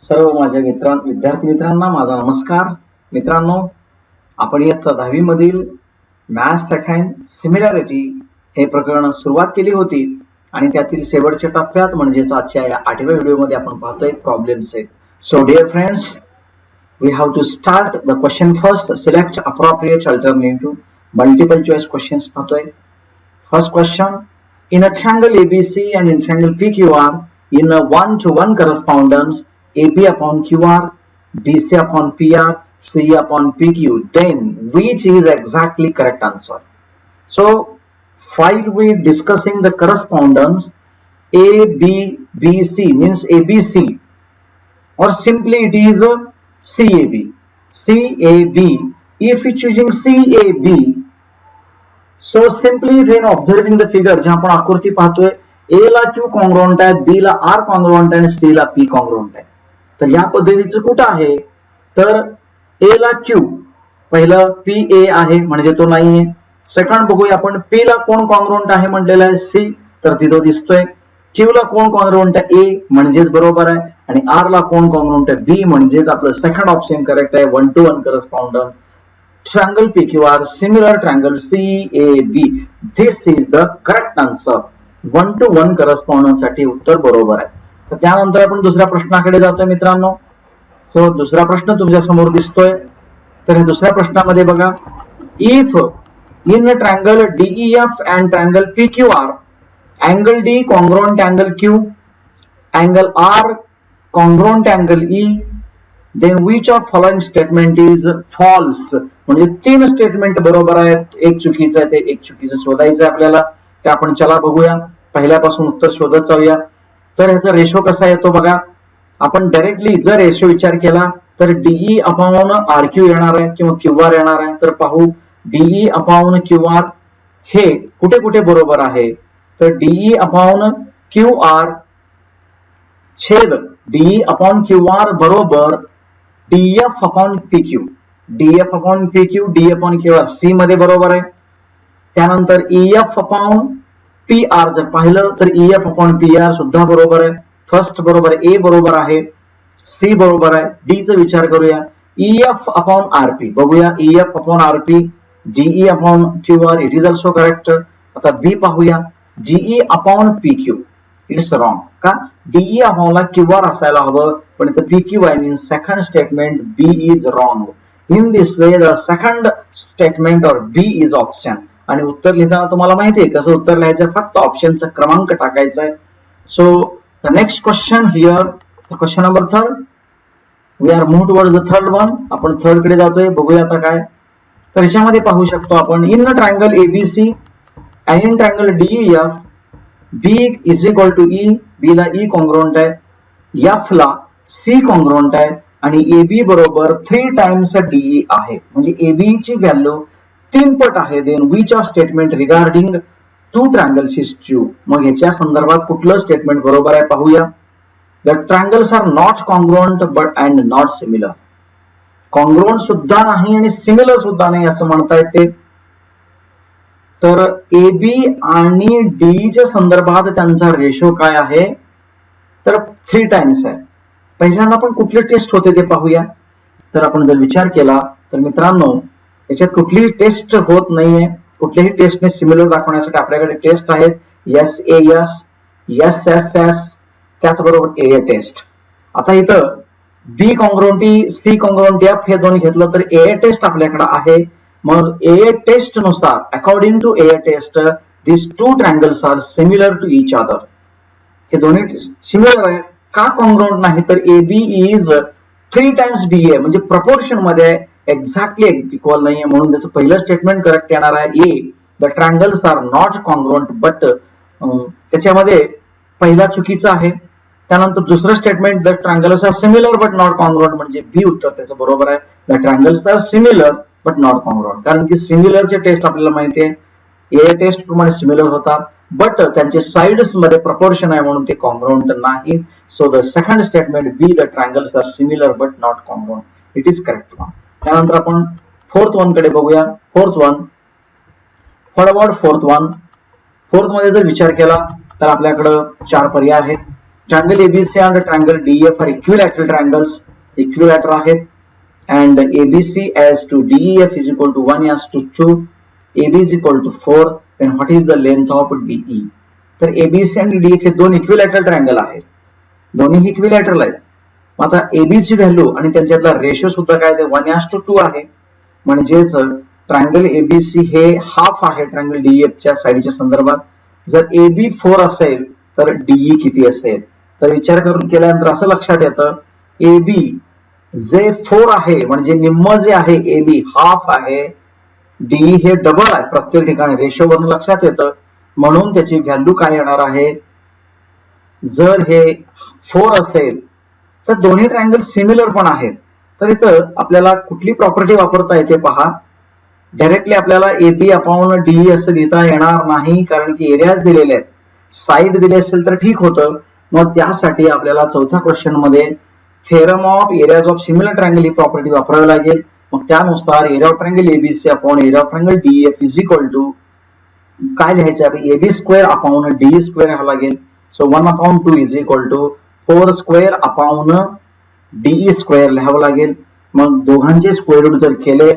सर्व माझ्या विद्यार्थी मित्रांना माझा नमस्कार. मित्रांनो, आपण इयत्ता 10वी मधील मॅथ्स सेकंड सिमिलॅरिटी हे प्रकरण सुरुवात केली होती आणि त्यातील शेवटच्या टप्प्यात म्हणजेच आजच्या या 8व्या व्हिडिओमध्ये आपण पाहतोय problem set. So dear friends, we have to start the question first. Select appropriate alternative. Multiple choice questions पाहतोय. First question, in a triangle ABC and in triangle PQR in a 1-to-1 correspondence AB upon QR, BC upon PR, C upon PQ, then which is exactly correct answer? So while we discussing the correspondence ABBC means ABC, or simply it is a CAB. If we choosing CAB, so simply when observing the figure, जहां आपण आकृती पाहतोय, A ला Q congruent आहे, B ला R congruent आहे आणि C ला P कॉन्ग्रुएंट आहे. तर या पद्धतीचं कुठं आहे, तर A ला Q, पहिलं PA आहे म्हणजे तो नाहीये. सेकंड बघूया आपण, P ला कोण कॉन्ग्रुएंट आहे म्हटलेलं आहे C, तर तिथं दिसतोय. Q ला कोण कॉन्ग्रुएंट आहे A म्हणजेच बरोबर आहे आणि R ला कोण कॉन्ग्रुएंट आहे B म्हणजेच आपलं सेकंड ऑप्शन करेक्ट आहे. 1-to-1 correspondence triangle PQR similar triangle CAB, this is the correct answer. 1-to-1 correspondence साठी उत्तर बरोबर आहे. तर त्यानंतर आपण दुसऱ्या प्रश्नाकडे जातोय मित्रांनो. सो दुसरा प्रश्न तुमच्या समोर दिसतोय. तर हे दुसऱ्या प्रश्नामध्ये बघा, if in triangle DEF and triangle PQR angle D congruent angle Q, angle R congruent angle E, then which of following statement is false? म्हणजे तीन स्टेटमेंट बरोबर आहेत, एक चुकीचं आहे, ते एक चुकीचं शोधायचं आहे आपल्याला. ते आपण चला बघूया, पहिल्यापासून उत्तर शोधत जाऊया. तर ह्याचा रेशो कसा येतो बघा, आपण डायरेक्टली जर रेशो विचार केला तर DE अपॉन RQ येणार आहे किंवा QR येणार आहे. तर पाहू, DE अपॉन QR हे कुठे कुठे बरोबर आहे, तर DE अपॉन QR छेद DE अपॉन QR बरोबर DF upon PQ, DF upon PQ, D upon QR C मध्ये बरोबर आहे. त्यानंतर EF अपॉन PR जर पाहिलं तर EF अपॉन PR सुद्धा बरोबर आहे. फर्स्ट बरोबर आहे, A बरोबर आहे, C बरोबर आहे. D चा विचार करूया, EF अपॉन RP बघूया, EF upon RP, GE upon QR it is also correct. आता B पाहूया, GE upon PQ it's wrong. का DE अपॉन ला QR असायला हवं, पण इथं PQ आहे, means second statement B is wrong. In this way the second statement और B इज ऑप्शन. आणि उत्तर लिहिताना तुम्हाला माहिती आहे कसं उत्तर लिहायचं, फक्त ऑप्शनचा क्रमांक टाकायचा आहे. So the next question here, question number 3. We are move towards the third one. आपण थर्ड कडे जातोय, बघूया आता काय. तर ह्याच्यामध्ये पाहू शकतो आपण, in triangle ABC and in triangle DEF B is equal to E, B ला E कॉन्ग्रुएंट आहे, F ला C कॉन्ग्रुएंट आहे आणि AB बरोबर 3 टाइम्स DE आहे, म्हणजे AB ची व्हॅल्यू 3 पट आहे. Then which of statement regarding two triangles is true. मग ह्याच्या संदर्भात कुठलं स्टेटमेंट बरोबर आहे पाहूया. The triangles are not congruent but and not similar. Congruent सुद्धा नाही आणि सिमिलर सुद्धा नाही असं म्हणता येते. तर AB आणि D च्या संदर्भात त्यांचा रेशो काय आहे, तर 3 टाइम्स आहे. पहिल्यांदा आपण कुठले टेस्ट होते ते पाहूया. तर आपण जर विचार केला तर मित्रांनो, याच्यात कुठलीही टेस्ट होत नाहीये. कुठल्याही टेस्टने सिमिलर दाखवण्यासाठी आपल्याकडे टेस्ट आहेत, SAS, SSS, त्याचबरोबर AA टेस्ट. आता इथं B कॉन्ग्रुएंटी, C कॉन्ग्रुएंटी, F हे दोन घेतलं तर AA टेस्ट आपल्याकडे आहे. मग AA टेस्ट नुसार, according to AA test, these two triangles are similar to each other. हे दोन्ही सिमिलर आहे. का कॉन्ग्रुएंट नाही, तर AB is 3 टाइम्स DA म्हणजे प्रपोर्शन मध्ये एक्झॅक्टली इक्वल नाहीये, म्हणून त्याचं पहिलं स्टेटमेंट करेक्ट येणार आहे. A, the triangles are not congruent but त्याच्यामध्ये पहिला चुकीचा आहे. त्यानंतर दुसरं statement, the triangles are similar but not congruent, म्हणजे B उत्तर त्याचं बरोबर आहे. The triangles are similar but not congruent, कारण की सिमिलरचे टेस्ट आपल्याला माहिती आहे, A टेस्ट प्रमाणे सिमिलर होतात, बट त्यांचे साइड्स मध्ये प्रपोर्शन आहे म्हणून ते कॉन्ग्रुएंट नाही. So the second statement B, the triangles are similar but not congruent, it is correct one. त्यानंतर आपण फोर्थ वन कडे बघूया. Fourth one, what about fourth one. Fourth मध्ये जर विचार केला तर आपल्याकडे 4 पर्याय आहेत. Triangle ABC and triangle DEF are equilateral triangles, equilateral आहेत, and ABC as to DEF is equal to 1 as to 2, AB is equal to 4, then what is the length of DE? तर ABC आणि DEF हे दोन equilateral triangle आहेत, दोन्ही equilateral आहेत. आता AB ची व्हॅल्यू आणि त्यांच्यातला रेशो सुद्धा काय ते 1 as to 2 आहे, म्हणजेच ट्रायंगल एबीसी हे हाफ आहे ट्रायंगल डीएफ च्या साईडच्या संदर्भात. जर AB 4 असेल तर DE किती असेल, तर विचार करून केल्यानंतर असं लक्षात येतं AB जे 4 आहे म्हणजे निम्म जे आहे AB हाफ आहे, DE हे डबल आहे प्रत्येक ठिकाणी, रेशो वरून लक्षात येतं. म्हणून त्याची व्हॅल्यू काय येणार आहे, जर हे 4 असेल तर दोन्ही ट्रायंगल सिमिलर पण आहेत. तर इथं आपल्याला कुठली प्रॉपर्टी वापरता येते पहा. डायरेक्टली आपल्याला AB अपॉन DE असं लिहिता येणार नाही, कारण की एरियाज दिलेले आहेत. साइड दिले असेल तर ठीक होतं. मग त्यासाठी आपल्याला चौथ्या क्वेश्चन मध्ये theorem of areas of similar triangle ही प्रॉपर्टी वापरावी लागेल. मग त्यानुसार area of triangle ABC upon area of triangle DF is equal to काय लिहायचं आहे, AB square upon DE square हा लागेल. So 1/2 is equal to 4 square upon DE square लिहावं लागेल. मग दोघांचे स्क्वेअर रूट जर केले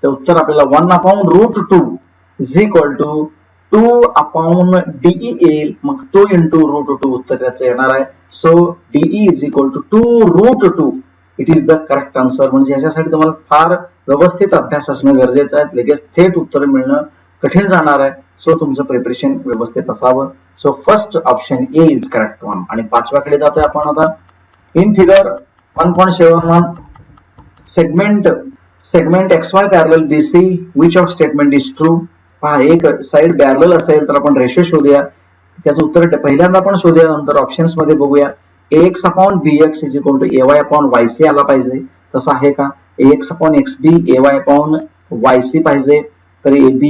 तर उत्तर आपल्याला 1/√2 इज इक्वल टू 2 DE येईल. मग 2 × √2 उत्तर त्याचं येणार आहे. So DE is equal to 2√2. It is the correct answer. म्हणजे याच्यासाठी तुम्हाला फार व्यवस्थित अभ्यास असणं गरजेचं आहे, लगेच थेट उत्तर मिळणं कठीण जाणार आहे. सो तुमचं प्रिपरेशन व्यवस्थित असावं. So first option A is correct one. आणि पाचव्याकडे जातोय आपण आता. In figure 1.71 segment XY parallel BC which of statement is true. पहा, एक साइड पॅरलल असेल तर आपण रेशो शोधूया. त्याचं उत्तर पहिल्यांदा आपण शोधूया, नंतर ऑप्शन्स मध्ये बघूया. AX upon BX is equal to AY upon YC आला पाहिजे. तसं आहे का? AX upon XB AY upon YC पाहिजे. तर AB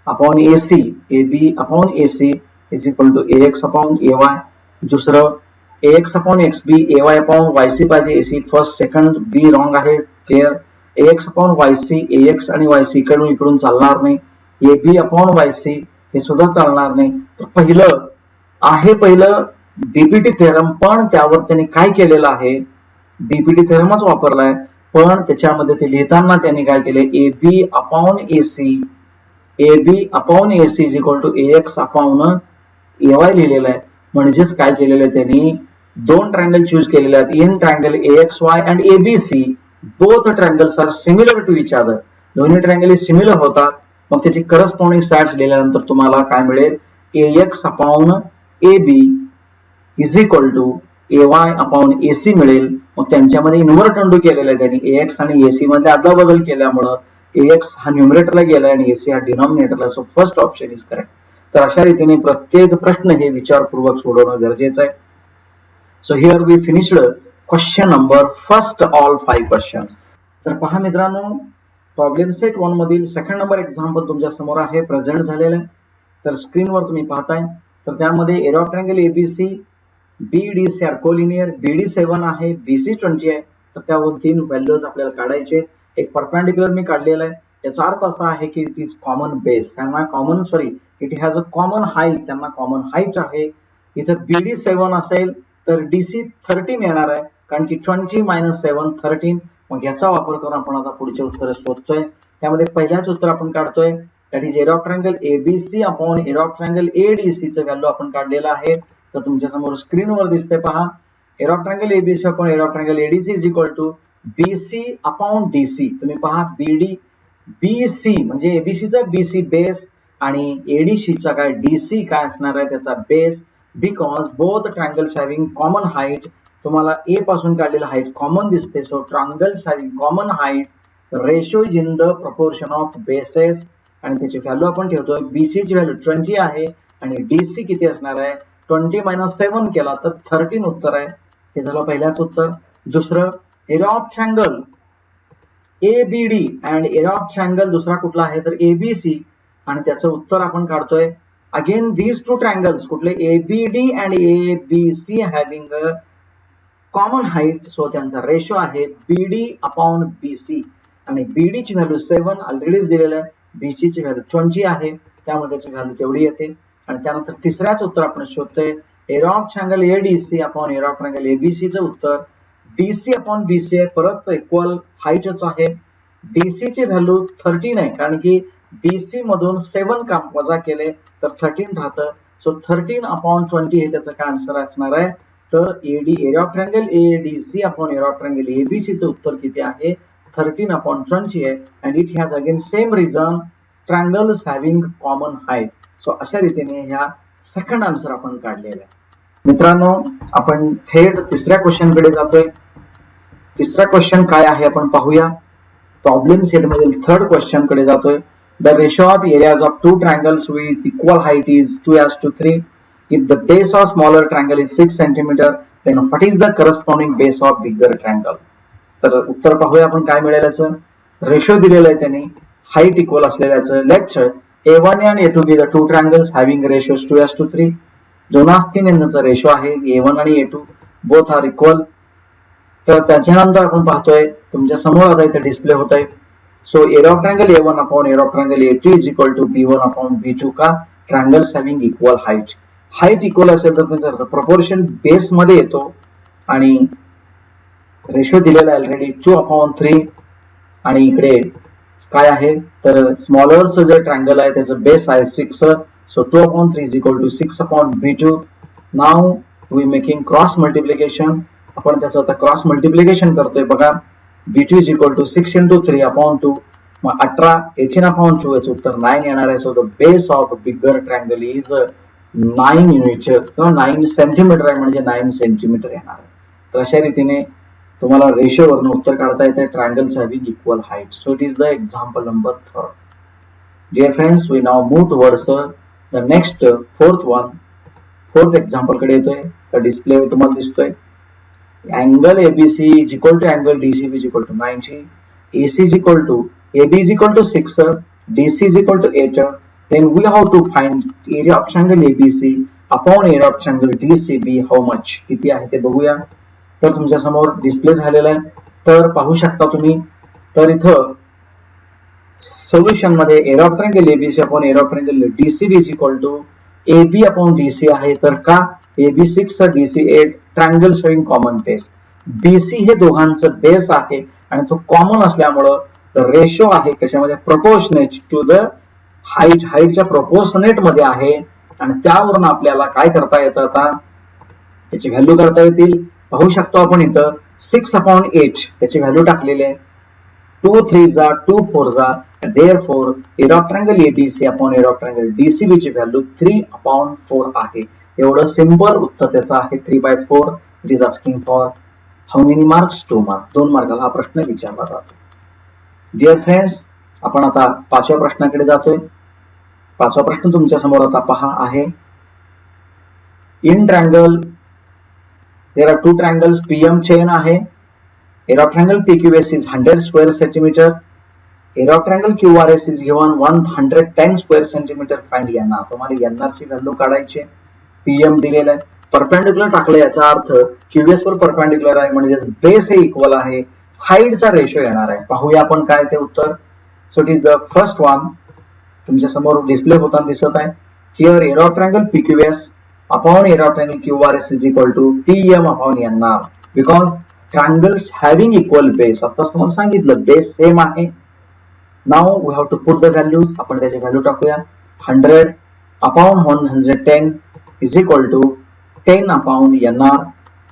upon AC is equal to AX upon AY. दुसरं AX upon XB AY upon YC पाहिजे. AC first second B wrong आहे, clear. AX upon YC AX आणि YC इकडून चालणार नाही. AB upon YC हे सुद्धा चालणार नाही. तर पहिलं बीपीटी थेरम, पण त्यावर त्यांनी काय केलेलं आहे, बीपीटी थेरमच वापरलाय, पण त्याच्यामध्ये ते लिहिताना त्यांनी काय केले, AB upon AC is equal to AX upon AY लिहिलेलं आहे. म्हणजेच काय केलेलं आहे त्यांनी, दोन ट्रायंगल चूज केलेले आहेत. In triangle AXY and ABC both triangles are similar to each other. दोन्ही ट्रायंगल सिमिलर होतात. मग त्याची करस्पॉन्डिंग साइड्स लिहिल्यानंतर तुम्हाला काय मिळेल, AX upon AB is equal to AY upon AC मिळेल. मग त्यांच्यामध्ये इन्व्हर्ट अंडू केलेलं आहे त्यांनी. AX आणि AC मध्ये अदलाबदल केल्यामुळे AX हा न्यूमरेटरला गेला आणि AC हा डिनॉमिनेटरला. So first option is correct. तर अशा रीतीने प्रत्येक प्रश्न हे विचारपूर्वक सोडवणं गरजेचं आहे. So here we finished question number first all 5 questions. तर पहा मित्रांनो, प्रॉब्लेम सेट 1 मधील सेकंड नंबर एक्झाम्पल तुमच्या समोर आहे, प्रेझेंट झालेलं आहे. तर स्क्रीनवर तुम्ही पाहताय. तर त्यामध्ये area of triangle ABC BDC are collinear, BD 7 आहे, BC 20 आहे. तर त्यावर 3 व्हॅल्यूज आपल्याला काढायचे. एक परपेंडिक्युलर मी काढलेला आहे. याचा अर्थ असा आहे की it is common base, it has a common height, त्यांना कॉमन हाईट आहे. इथं BD 7 असेल तर DC 13 येणार आहे, कारण की 20 - 7 13. मग याचा वापर करून आपण आता पुढचे उत्तर शोधतोय. त्यामध्ये पहिल्याच उत्तर आपण काढतोय, that is area of triangle ABC upon area of triangle ADC चं व्हॅल्यू आपण काढलेलं आहे. तर तुमच्या समोर स्क्रीनवर दिसते पहा, area of triangle ABC upon area of triangle ADC is equal to BC upon DC. तुम्ही पहा BC म्हणजे ABC चा BC बेस आणि ADC चा काय DC काय असणार आहे त्याचा base, because both triangles having common height. तुम्हाला A पासून काढलेला हाईट कॉमन दिसते. So triangles having common height, ratio is in the proportion of bases. आणि त्याची व्हॅल्यू आपण ठेवतोय. BC ची व्हॅल्यू 20 आहे आणि DC किती असणार आहे, 20 - 7 केला तर 13 उत्तर आहे. हे झालं पहिल्याच उत्तर. दुसरं, area of triangle ABD and area of triangle दुसरा कुठला आहे तर ABC, आणि त्याचं उत्तर आपण काढतोय. अगेन दीज टू ट्रायंगल्स कुठले, ABD and ABC having a common height. So त्यांचा रेशो आहे BD अपॉन BC. आणि BD ची व्हॅल्यू 7 ऑलरेडीच दिलेलं आहे, BC ची व्हॅल्यू 20 आहे, त्यामुळे त्याची व्हॅल्यू तेवढी येते. आणि त्यानंतर तिसऱ्याच उत्तर आपण शोधतोय, area of triangle ADC upon area of triangle ABC चं उत्तर डीसी अपॉन बीसी आहे, परत इक्वल हाईटच आहे. डीसी ची व्हॅल्यू 13 आहे, कारण की बीसी मधून 7 काम वजा केले तर 13 राहतं. सो 13 अपॉन 20 हे त्याचं काय आन्सर असणार आहे. तर area of triangle ADC upon area of triangle ABC चं उत्तर किती आहे, 13 अपॉन 20 आहे. And it has again same reason, triangles having common height. So अशा रीतीने ह्या सेकंड आन्सर आपण काढलेला आहे. मित्रांनो, आपण थेट तिसऱ्या क्वेश्चन कडे जातोय. तिसरा क्वेश्चन काय आहे आपण पाहूया. प्रॉब्लेम सेट मधील थर्ड क्वेश्चन कडे जातोय. The ratio of areas of two triangles with equal height is 2:3. If the base of smaller triangle is 6 centimetre, then what is the corresponding base of bigger triangle. तर उत्तर पाहूया आपण काय मिळाल्याचं. Ratio दिलेलं आहे त्यांनी, हाईट इक्वल असलेल्याचं. Let A1 and A2 be the two triangles having ratios 2:3. 2:3 यांचा रेशो आहे. A1 आणि A2 बोथ आर इक्वल. तर त्याच्यानंतर आपण पाहतोय तुमच्या समोर आता इथे डिस्प्ले होत आहे. So area of triangle A1 upon area of triangle A2 is equal to B1 upon B2 का triangles having equal height. Height equal असेल तर त्याचा अर्थ प्रपोर्शन बेस मध्ये येतो आणि रेशो दिलेला आहे ऑलरेडी 2:3. आणि इकडे काय आहे तर स्मॉलरचं जे ट्रायंगल आहे त्याचं बेस आहे 6. So 2:3 is equal to 6 upon B2. नाव वी मेकिंग क्रॉस मल्टिप्लिकेशन. आपण त्याचं आता क्रॉस मल्टिप्लिकेशन करतोय बघा. B2 is equal to 6 into 3 upon 2. मग 18 18 upon 2 याचं उत्तर 9 येणार आहे. So the base of bigger triangle is 9 unit किंवा 9 सेंटीमीटर आहे, म्हणजे 9 सेंटीमीटर येणार आहे. तर अशा रीतीने तुम्हाला रेशो वरून उत्तर काढता येते. Triangles having equal height. So it is the example number 3. Dear friends, we now move towards the next fourth example कडे येतोय. तर डिस्प्ले तुम्हाला दिसतोय. Angle ABC is equal to angle DCB is equal to 90. AC is equal to AB is equal to 6. DC is equal to 8. Then we have to find area of triangle ABC upon area of triangle DCB how much. किती आहे ते बघूया. तर तुमच्या समोर display झालेला आहे. तर पाहू शकता तुम्ही. तर इथं सोल्युशन मध्ये area of triangle ABC upon area of triangle DCB is equal to AB upon DC आहे. तर का AB 6 DC 8 triangle showing common base. BC हे दोघांचं बेस आहे आणि तो कॉमन असल्यामुळं रेशो आहे कशामध्ये, प्रोपोर्शनेट टू द हाईट. हाईटच्या प्रोपोर्शनेट मध्ये आहे. आणि त्यावरून आपल्याला काय करता येतं, आता त्याची व्हॅल्यू करता येतील. पाहू शकतो आपण इथं 6 अपॉन 8 त्याची व्हॅल्यू टाकलेली आहे. 2 3 जा 2 4 जा. Therefore area of triangle ABC upon area of triangle DCB ची व्हॅल्यू 3 upon 4 आहे. एवढं सिंपल उत्तर त्याचं आहे 3/4. It is asking for how many marks, 2 marks. 2 मार्काला हा प्रश्न विचारला जातो. डिअर फ्रेंड्स, आपण आता 5व्या प्रश्नाकडे जातोय. 5वा प्रश्न तुमच्या समोर आता पहा आहे. In triangle there are 2 triangles PM चेन आहे. Area of triangle PQS is 100 square centimetre. Area of triangle QRS is given 110 square centimetre. Find NR. तुम्हाला NR ची व्हॅल्यू काढायची आहे. PM दिलेला आहे. परपेंडिक्युलर टाकले याचा अर्थ QS वर परपेंडिक्युलर आहे म्हणजे बेस हे इक्वल आहे. हाईटचा रेशो येणार आहे. पाहूया आपण काय ते उत्तर. So it is the first one. तुमच्या समोर डिस्प्ले होताना दिसत आहे. Here area of triangle PQS upon area of triangle QRS is equal to PM upon NR because triangles having equal base. आता तुम्हाला सांगितलं बेस सेम आहे. Now we have to put the values. आपण त्याची value टाकूया. 100 upon 110 is equal to 10 upon NR.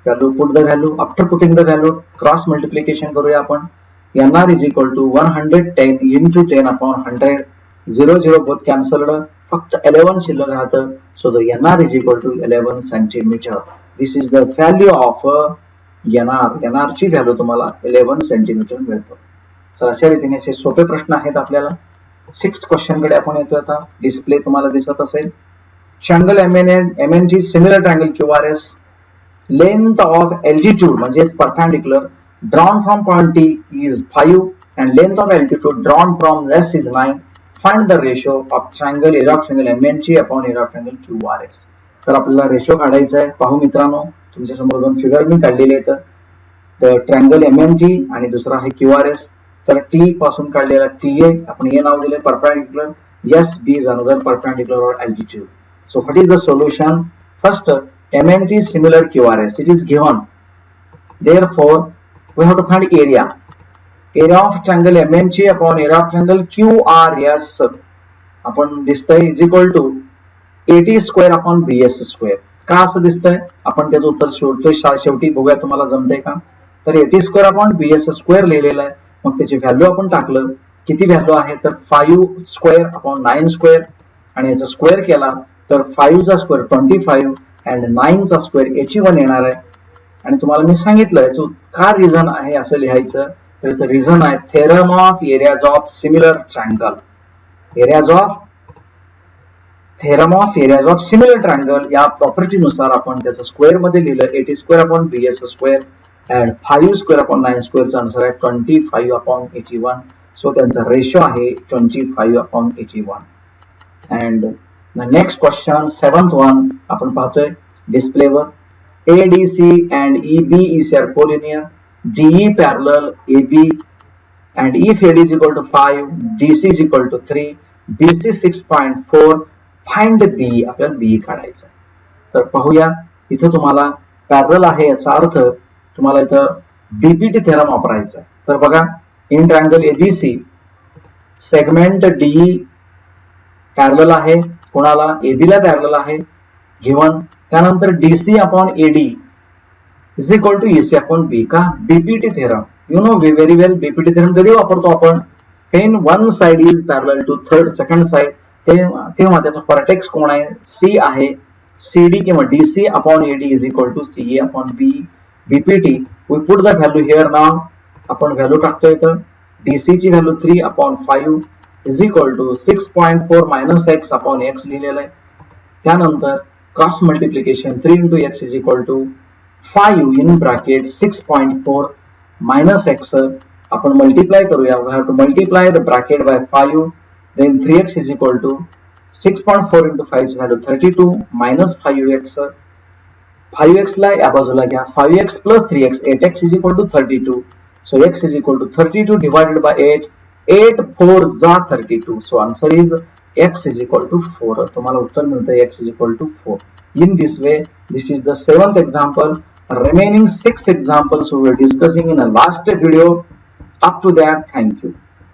Value, put the value. After putting the value, cross multiplication करूया आपण. NR is equal to 110 into 10 upon 100. 0 0 both cancelled. फक्त 11 शिल्लक राहतं. So the NR is equal to 11 centimeter. This is the value of NR. NR ची value तुम्हाला 11 centimetre मिळतो. तर अशा रीतीने असे सोपे प्रश्न आहेत आपल्याला. 6th क्वेश्चन कडे आपण येतो. आता डिस्प्ले तुम्हाला दिसत असेल. Triangle MNG similar triangle QRS. Length of LG2 म्हणजे perpendicular drawn from point T is 5 and length of altitude drawn from S is 9. Find the ratio of triangle area of triangle MNG upon area of triangle QRS. तर आपल्याला ratio काढायचा आहे. पाहू मित्रांनो, तुमच्या समोर दोन फिगर मी काढलेले आहेत. तर ट्रायंगल MNG आणि दुसरा आहे QRS. तर T पासून काढलेला TA आपण हे नाव दिले perpendicular. S B is another perpendicular or altitude. So what is the solution? First, MMT is similar QRS. It is given. Therefore, we have to find area. Area of triangle MMT upon area of triangle QRS आपण दिसतंय is equal to AT square upon BS square. का असं दिसतंय? आपण त्याचं उत्तर शेवटी बघूया तुम्हाला जमतंय का? तर AT square upon BS square लिहिलेलं आहे. मग त्याची व्हॅल्यू आपण टाकलं. किती व्हॅल्यू आहे तर 5 square upon 9 square आणि याचा स्क्वेअर केला तर 5 चा स्क्वेअर 25 and 9 चा स्क्वेअर 81 येणार आहे. आणि तुम्हाला मी सांगितलं याचं का रिझन आहे असं लिहायचं. तर याचं रिझन आहे theorem of areas of similar triangle. Theorem of areas of similar triangle या प्रॉपर्टी नुसार आपण त्याचं स्क्वेअर मध्ये लिहिलं 80 square upon BS square and 5 square upon 9 स्क्वेअरचा आन्सर आहे 25 अपॉन 81. सो त्यांचा रेशो आहे 25 upon 81. And the next question 7th one आपण पाहतोय डिस्प्लेवर. ADC and EB is collinear. DE parallel AB and if AD is equal to 5, DC is equal to 3, BC 6.4. Find B. आपल्याला B काढायचं. तर पाहूया इथं तुम्हाला पॅरलल आहे याचा अर्थ तुम्हाला इथं BPT थेरम वापरायचा आहे. तर बघा in triangle ABC segment DE parallel आहे कोणाला AB ला पॅरलल आहे गिवन. त्यानंतर DC upon AD is equal to EC upon B का BPT theorem. You know very well BPT theorem कधी वापरतो आपण when one side is parallel to second side तेव्हा त्याचा व्हर्टेक्स कोण आहे C आहे. CD किंवा DC upon AD is equal to CA upon B. BPT we put the value here now. आपण व्हॅल्यू टाकतोय तर DC ची value 3 upon 5 is equal to 6.4 minus x upon x लिहिलेलं आहे. त्यानंतर cross multiplication 3 into x is equal to 5 in bracket 6.4 minus x. आपण multiply करूया. we have to multiply the bracket by 5 then 3x is equal to 6.4 into 5 is value 32 minus 5x. 5x ला या बाजूला घ्या 5x plus 3x 8x is equal to 32. so x is equal to 32 divided by 8. 8 4 जा 32. so answer is x is equal to 4. तुम्हाला उत्तर मिळतं x is equal to 4. In this way, this is the 7th example. Remaining 6 examples we were discussing in the last video. Up to that, thank you.